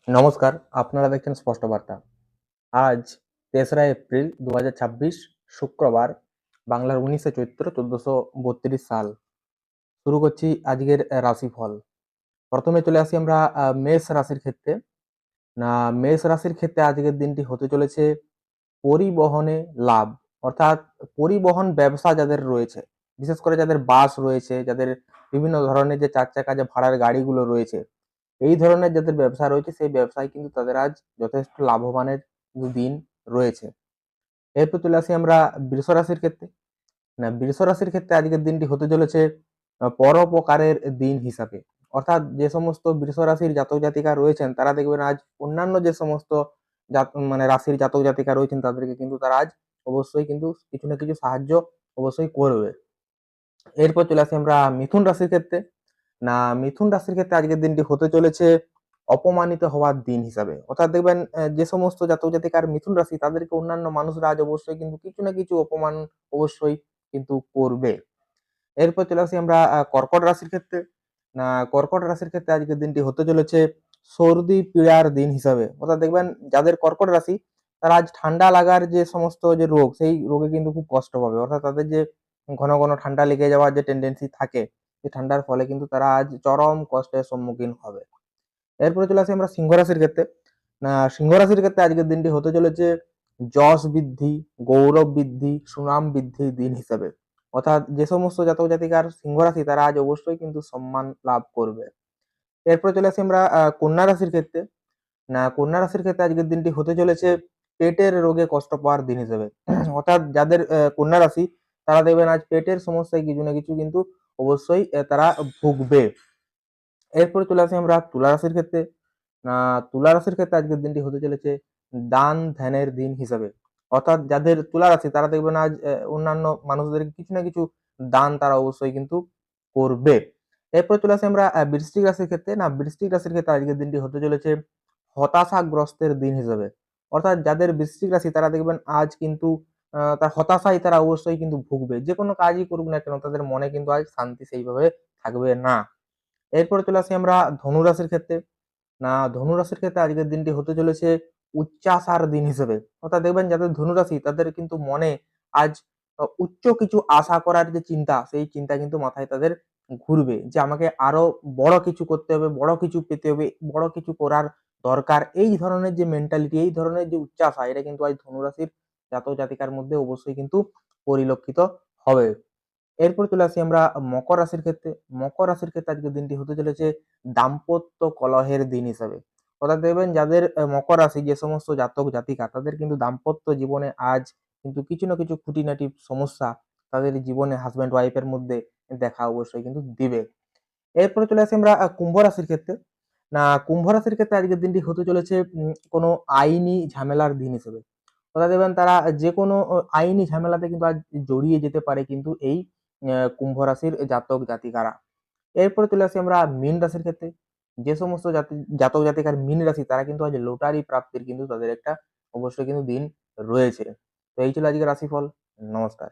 নমস্কার, আপনারা দেখছেন স্পষ্ট বার্তা। আজ ৩রা এপ্রিল ২০২৬ শুক্রবার, বাংলার ১৯শে চৈত্র ১৪৩২ সাল। শুরু করছি আজকের রাশিফল। প্রথমে চলে আসি আমরা মেষ রাশির ক্ষেত্রে। না, মেষ রাশির ক্ষেত্রে আজকের দিনটি হতে চলেছে পরিবহনে লাভ। অর্থাৎ পরিবহন ব্যবসা যাদের রয়েছে, বিশেষ করে যাদের বাস রয়েছে, যাদের বিভিন্ন ধরনের যে ৪ চাকা যে ভাড়ার গাড়িগুলো রয়েছে, এই ধরনের যাদের ব্যবসা রয়েছে সেই ব্যবসায় কিন্তু তাদের আজ যথেষ্ট লাভবানের দিন রয়েছে। এরপর চলে আসি আমরা বৃষ রাশির ক্ষেত্রে। না, বৃষ রাশির ক্ষেত্রে আজকের দিনটি হতে চলেছে পরোপকারের দিন হিসাবে। অর্থাৎ যে সমস্ত বৃষ রাশির জাতক জাতিকা রয়েছেন তারা দেখবেন আজ অন্যান্য যে সমস্ত রাশির জাতক জাতিকা রয়েছেন তাদেরকে কিন্তু তারা আজ অবশ্যই কিন্তু কিছু না কিছু সাহায্য অবশ্যই করবে। এরপর চলে আসি আমরা মিথুন রাশির ক্ষেত্রে। না, মিথুন রাশির ক্ষেত্রে আজকের দিনটি হতে চলেছে অপমানিত হওয়ার দিন হিসাবে। অর্থাৎ দেখবেন যে সমস্ত জাতক জাতিকার মিথুন রাশি তাদেরকে অন্যান্য মানুষরা আজ অবশ্যই কিন্তু কিছু না কিছু অপমান অবশ্যই কিন্তু করবে। এরপর চলে আসি আমরা কর্কট রাশির ক্ষেত্রে। না, কর্কট রাশির ক্ষেত্রে আজকের দিনটি হতে চলেছে সর্দি পীড়ার দিন হিসাবে। অর্থাৎ দেখবেন যাদের কর্কট রাশি তারা আজ ঠান্ডা লাগার যে সমস্ত যে রোগ সেই রোগে কিন্তু খুব কষ্ট পাবে। অর্থাৎ তাদের যে ঘন ঘন ঠান্ডা লেগে যাওয়ার যে টেন্ডেন্সি থাকে, এই ঠান্ডার ফলে কিন্তু তারা আজ চরম কষ্টের সম্মুখীন হবে। এরপরে চলে আসি আমরা সিংহ রাশির ক্ষেত্রে। না, সিংহ রাশির ক্ষেত্রে আজকের দিনটি হতে চলেছে যশ বৃদ্ধি, গৌরব বৃদ্ধি, সুনাম বৃদ্ধির দিন হিসাবে। অর্থাৎ যে সমস্ত জাতক জাতিকার সিংহ রাশি তারা আজ অবশ্যই কিন্তু সম্মান লাভ করবে। এরপরে চলে আসি আমরা কন্যা রাশির ক্ষেত্রে। না, কন্যা রাশির ক্ষেত্রে আজকের দিনটি হতে চলেছে পেটের রোগে কষ্ট পাওয়ার দিন হিসেবে। অর্থাৎ যাদের কন্যা রাশি তারা দেখবেন আজ পেটের সমস্যায় কিছু না কিছু কিন্তু অবশ্যই তারা ভুগবে। এরপরে চলে আসি আমরা তুলা রাশির ক্ষেত্রে। না, তুলা রাশির ক্ষেত্রে আজকের দিনটি হতে চলেছে দান ধ্যানের দিন হিসাবে। অর্থাৎ যাদের তুলা রাশি তারা দেখবেন আজ অন্যান্য মানুষদেরকে কিছু না কিছু দান তারা অবশ্যই কিন্তু করবে। এরপরে চলে আসি আমরা বৃশ্চিক রাশির ক্ষেত্রে। না, বৃশ্চিক রাশির ক্ষেত্রে আজকের দিনটি হতে চলেছে হতাশাগ্রস্তের দিন হিসেবে। অর্থাৎ যাদের বৃশ্চিক রাশি তারা দেখবেন আজ কিন্তু তার হতাশায় তারা অবশ্যই কিন্তু ভুগবে। যেকোনো কাজই করুক না কেন তাদের মনে কিন্তু আজ শান্তি সেইভাবে থাকবে না। এরপরে চলে আসি আমরা ধনু রাশির ক্ষেত্রে। না, ধনু রাশির ক্ষেত্রে আজকের দিনটি হতে চলেছে উচ্চাশার দিন হিসেবে। অর্থাৎ দেখবেন যাদের ধনু রাশি তাদের কিন্তু মনে আজ উচ্চ কিছু আশা করার যে চিন্তা, সেই চিন্তা কিন্তু মাথায় তাদের ঘুরবে যে আমাকে আরো বড় কিছু করতে হবে, বড় কিছু পেতে হবে, বড় কিছু করার দরকার। এই ধরনের যে মেন্টালিটি, এই ধরনের যে উচ্চাশা এটা কিন্তু আজ ধনু রাশির জাতক জাতিকার মধ্যে অবশ্যই কিন্তু পরিলক্ষিত হবে। এরপর চলে আসি আমরা মকর রাশির ক্ষেত্রে। মকর রাশির ক্ষেত্রে আজকের দিনটি হতে চলেছে দাম্পত্য কলহের দিন হিসাবে। অর্থাৎ দেখবেন যাদের মকর রাশি যে সমস্ত জাতক জাতিকা তাদের কিন্তু দাম্পত্য জীবনে আজ কিন্তু কিছু না কিছু খুঁটিনাটি সমস্যা তাদের জীবনে হাসব্যান্ড ওয়াইফ এর মধ্যে দেখা অবশ্যই কিন্তু দিবে। এরপরে চলে আসি আমরা কুম্ভ রাশির ক্ষেত্রে। না, কুম্ভ রাশির ক্ষেত্রে আজকের দিনটি হতে চলেছে কোনো আইনি ঝামেলার দিন হিসেবে। অর্থাৎ দেখবেন তারা যেকোনো আইনি ঝামেলাতে কিন্তু আজ জড়িয়ে যেতে পারে কিন্তু এই কুম্ভ রাশির জাতক জাতিকারা। এরপরে চলে আসি আমরা মীন রাশির ক্ষেত্রে। যে সমস্ত জাতক জাতিকার মীন রাশি তারা কিন্তু আজ লটারি প্রাপ্তির কিন্তু তাদের একটা অবশ্যই কিন্তু দিন রয়েছে। তো এই ছিল আজকের রাশিফল। নমস্কার।